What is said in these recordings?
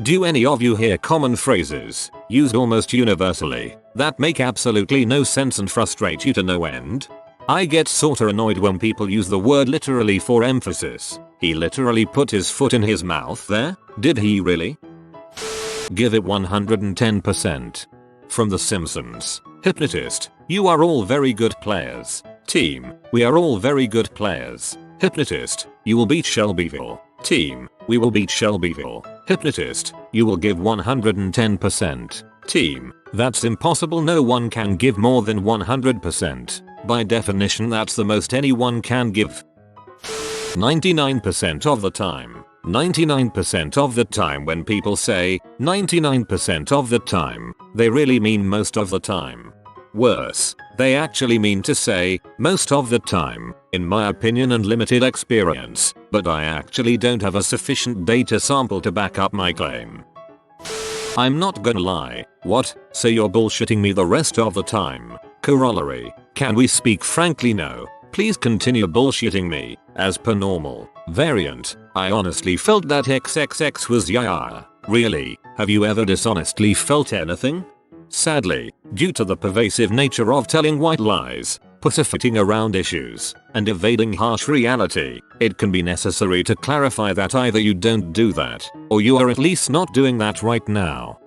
Do any of you hear common phrases, used almost universally, that make absolutely no sense and frustrate you to no end? I get sorta annoyed when people use the word literally for emphasis. He literally put his foot in his mouth there? Did he really? Give it 110%. From The Simpsons. Hypnotist, you are all very good players. Team, we are all very good players. Hypnotist, you will beat Shelbyville. Team, we will beat Shelbyville. Hypnotist, you will give 110%. Team, that's impossible, no one can give more than 100%. By definition that's the most anyone can give. 99% of the time. 99% of the time when people say 99% of the time, they really mean most of the time. Worse, they actually mean to say most of the time, in my opinion and limited experience, but I actually don't have a sufficient data sample to back up my claim. I'm not gonna lie. What? So you're bullshitting me the rest of the time? Corollary. Can we speak frankly? No. Please continue bullshitting me, as per normal. Variant. I honestly felt that XXX was yeah. Really? Have you ever dishonestly felt anything? Sadly, due to the pervasive nature of telling white lies, pussyfooting around issues, and evading harsh reality, it can be necessary to clarify that either you don't do that, or you are at least not doing that right now.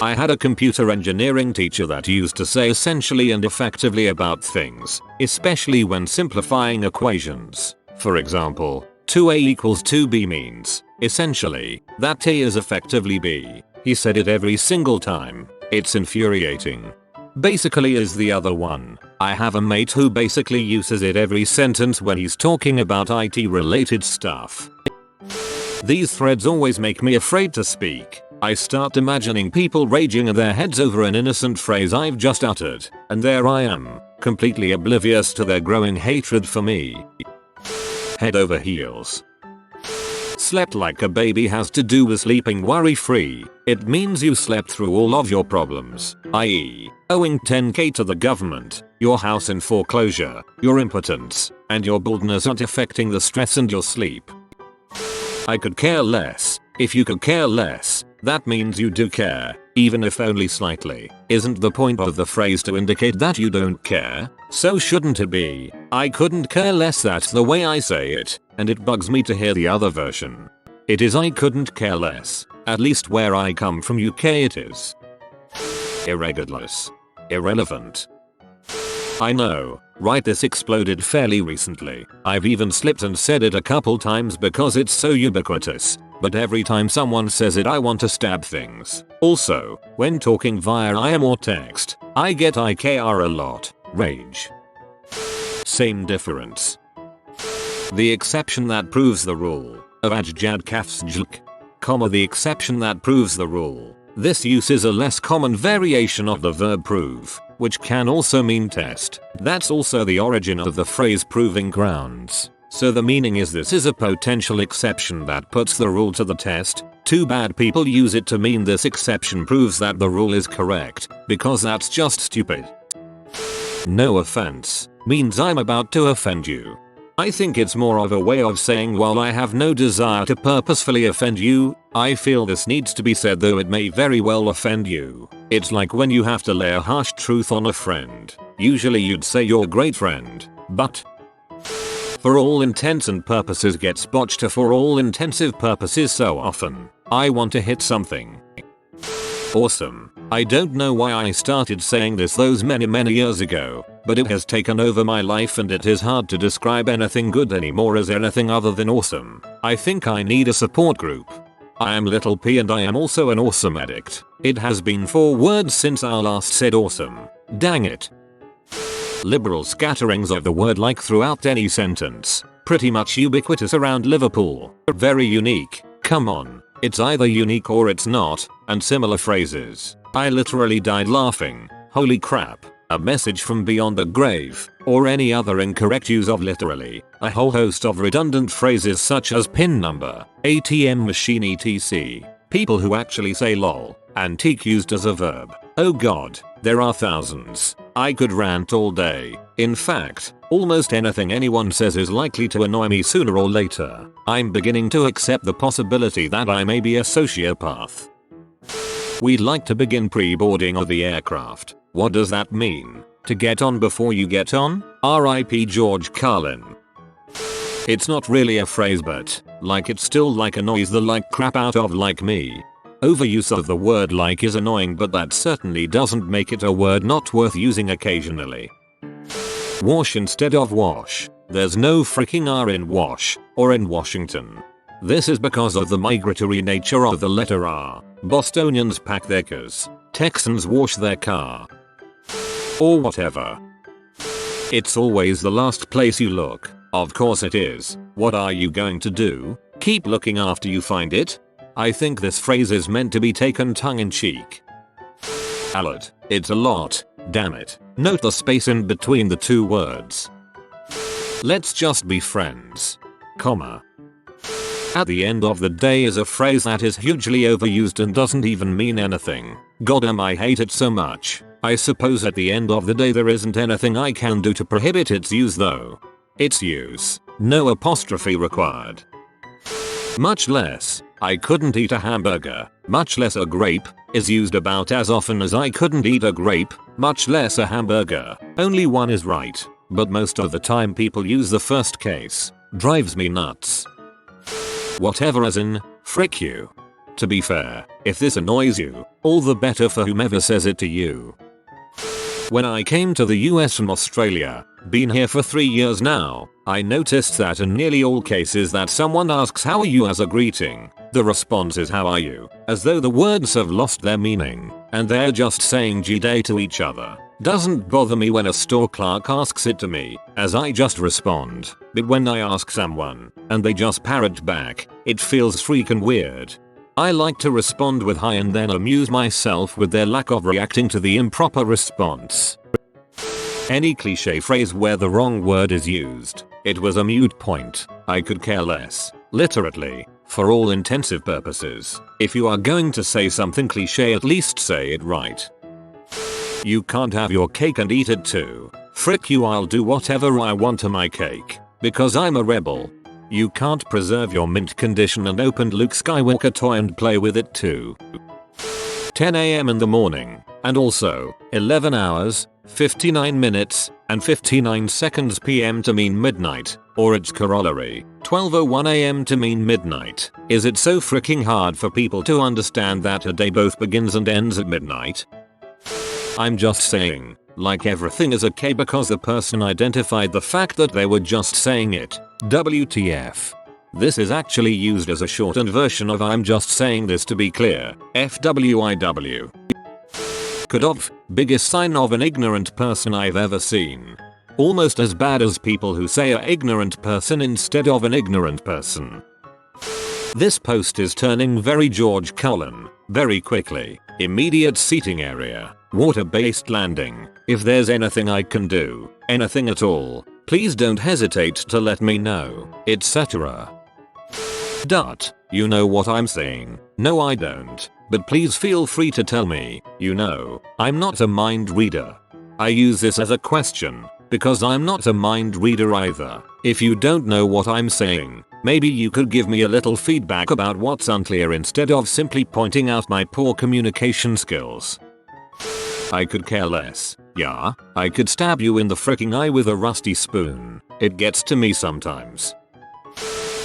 I had a computer engineering teacher that used to say essentially and effectively about things, especially when simplifying equations. For example, 2a equals 2b means, essentially, that a is effectively b. He said it every single time. It's infuriating. Basically is the other one. I have a mate who basically uses it every sentence when he's talking about IT related stuff. These threads always make me afraid to speak. I start imagining people raging in their heads over an innocent phrase I've just uttered, and there I am, completely oblivious to their growing hatred for me. Head over heels. Slept like a baby has to do with sleeping worry-free. It means you slept through all of your problems, i.e., owing 10k to the government, your house in foreclosure, your impotence, and your baldness not affecting the stress and your sleep. I could care less. If you could care less, that means you do care, even if only slightly. Isn't the point of the phrase to indicate that you don't care? So shouldn't it be? I couldn't care less, that's the way I say it, and it bugs me to hear the other version. It is I couldn't care less, at least where I come from UK it is. Irregardless. Irrelevant. I know, right, this exploded fairly recently. I've even slipped and said it a couple times because it's so ubiquitous. But every time someone says it I want to stab things. Also, when talking via IM or text, I get IKR a lot. Rage. Same difference. The exception that proves the rule. Avajad kafsjlk. The exception that proves the rule. This use is a less common variation of the verb prove, which can also mean test. That's also the origin of the phrase proving grounds. So the meaning is this is a potential exception that puts the rule to the test. Too bad people use it to mean this exception proves that the rule is correct, because that's just stupid. No offense means I'm about to offend you. I think it's more of a way of saying while I have no desire to purposefully offend you, I feel this needs to be said though it may very well offend you. It's like when you have to lay a harsh truth on a friend. Usually you'd say you're a great friend, but for all intents and purposes gets botched to for all intensive purposes so often. I want to hit something. Awesome. I don't know why I started saying this those many years ago, but it has taken over my life and it is hard to describe anything good anymore as anything other than awesome. I think I need a support group. I am Little P and I am also an awesome addict. It has been 4 words since I last said awesome. Dang it. Liberal scatterings of the word like throughout any sentence. Pretty much ubiquitous around Liverpool. Very unique. Come on. It's either unique or it's not. And similar phrases. I literally died laughing. Holy crap. A message from beyond the grave. Or any other incorrect use of literally. A whole host of redundant phrases such as pin number, ATM machine etc. People who actually say lol. Antique used as a verb. Oh god. There are thousands. I could rant all day. In fact, Almost anything anyone says is likely to annoy me sooner or later. I'm beginning to accept the possibility that I may be a sociopath. We'd like to begin pre-boarding of the aircraft. What does that mean? To get on before you get on? R.I.P. George Carlin. It's not really a phrase, but like it still like annoys the like crap out of like me. Overuse of the word like is annoying, but that certainly doesn't make it a word not worth using occasionally. Wash instead of wash. There's no freaking R in wash or in Washington. This is because of the migratory nature of the letter R. Bostonians pack their cars. Texans wash their car. Or whatever. It's always the last place you look. Of course it is. What are you going to do? Keep looking after you find it? I think this phrase is meant to be taken tongue-in-cheek. Alert. It's a lot. Damn it. Note the space in between the two words. Let's just be friends. Comma. At the end of the day is a phrase that is hugely overused and doesn't even mean anything. Goddamn, I hate it so much. I suppose at the end of the day there isn't anything I can do to prohibit its use though. Its use. No apostrophe required. Much less, I couldn't eat a hamburger, much less a grape, is used about as often as I couldn't eat a grape, much less a hamburger. Only one is right, but most of the time people use the first case. Drives me nuts. Whatever, as in, frick you. To be fair, if this annoys you, all the better for whomever says it to you. When I came to the US from Australia, been here for 3 years now, I noticed that in nearly all cases that someone asks how are you as a greeting, the response is how are you, as though the words have lost their meaning, and they're just saying G-day to each other. Doesn't bother me when a store clerk asks it to me, as I just respond, but when I ask someone, and they just parrot back, it feels freaking weird. I like to respond with hi and then amuse myself with their lack of reacting to the improper response. Any cliche phrase where the wrong word is used, it was a moot point. I could care less. Literally, for all intensive purposes. If you are going to say something cliche, at least say it right. You can't have your cake and eat it too. Frick you, I'll do whatever I want to my cake. Because I'm a rebel. You can't preserve your mint condition and open Luke Skywalker toy and play with it too. 10 AM in the morning, and also 11 hours, 59 minutes, and 59 seconds PM to mean midnight, or its corollary, 12:01 AM to mean midnight. Is it so freaking hard for people to understand that a day both begins and ends at midnight? I'm just saying, like everything is okay because the person identified the fact that they were just saying it. WTF. This is actually used as a shortened version of I'm just saying this to be clear. FWIW. Could've, biggest sign of an ignorant person I've ever seen. Almost as bad as people who say a ignorant person instead of an ignorant person. This post is turning very George Carlin, very quickly. Immediate seating area. Water-based landing. If there's anything I can do, anything at all, please don't hesitate to let me know, etc. You know what I'm saying? No, I don't, but please feel free to tell me. You know, I'm not a mind reader. I use this as a question, because I'm not a mind reader either. If you don't know what I'm saying, maybe you could give me a little feedback about what's unclear instead of simply pointing out my poor communication skills. I could care less. Yeah, I could stab you in the fricking eye with a rusty spoon. It gets to me sometimes.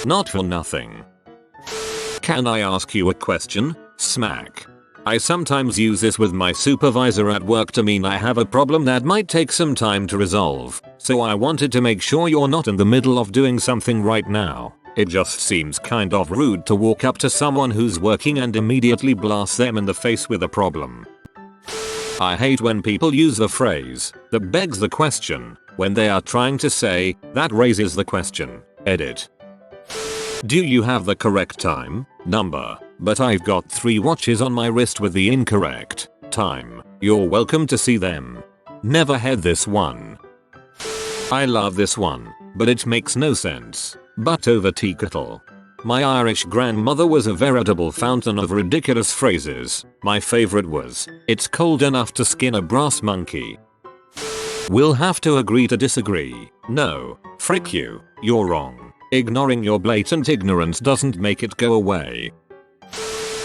Not for nothing. Can I ask you a question? Smack. I sometimes use this with my supervisor at work to mean I have a problem that might take some time to resolve, so I wanted to make sure you're not in the middle of doing something right now. It just seems kind of rude to walk up to someone who's working and immediately blast them in the face with a problem. I hate when people use the phrase, that begs the question, when they are trying to say, that raises the question. Edit. Do you have the correct time, number? But I've got 3 watches on my wrist with the incorrect time. You're welcome to see them. Never had this one. I love this one, but it makes no sense. But over tea kettle. My Irish grandmother was a veritable fountain of ridiculous phrases. My favorite was, it's cold enough to skin a brass monkey. We'll have to agree to disagree. No, frick you, you're wrong. Ignoring your blatant ignorance doesn't make it go away.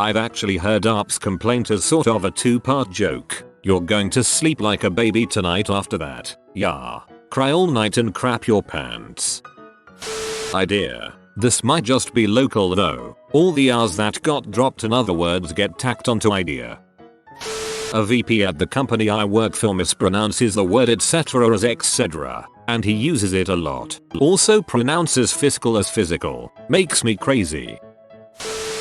I've actually heard Arp's complaint as sort of a two-part joke. You're going to sleep like a baby tonight after that. Yeah. Cry all night and crap your pants. Idea. This might just be local though. All the R's that got dropped in other words get tacked onto idea. A VP at the company I work for mispronounces the word etc as etc, and he uses it a lot. Also pronounces fiscal as physical. Makes me crazy.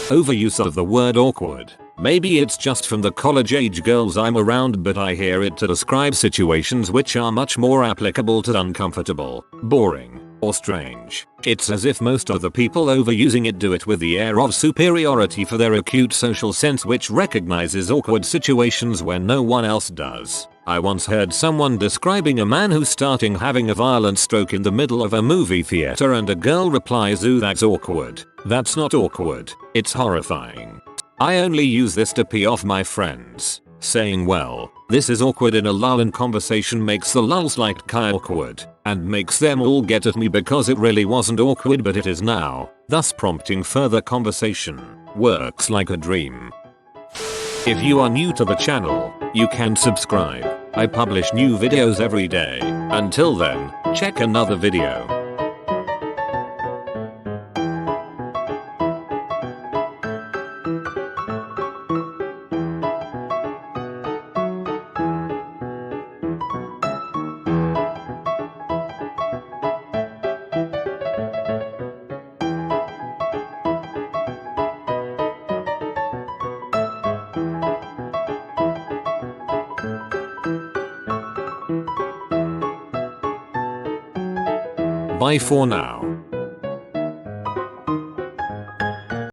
Overuse of the word awkward. Maybe it's just from the college age girls I'm around, but I hear it to describe situations which are much more applicable to uncomfortable, boring, or strange. It's as if most of the people overusing it do it with the air of superiority for their acute social sense which recognizes awkward situations when no one else does. I once heard someone describing a man who's starting having a violent stroke in the middle of a movie theater and a girl replies, "Ooh, that's awkward." That's not awkward, it's horrifying. I only use this to pee off my friends. Saying, well, this is awkward in a lull in conversation makes the lulls like Kai awkward, and makes them all get at me because it really wasn't awkward but it is now, thus prompting further conversation. Works like a dream. If you are new to the channel, you can subscribe. I publish new videos every day. Until then, check another video. Bye for now.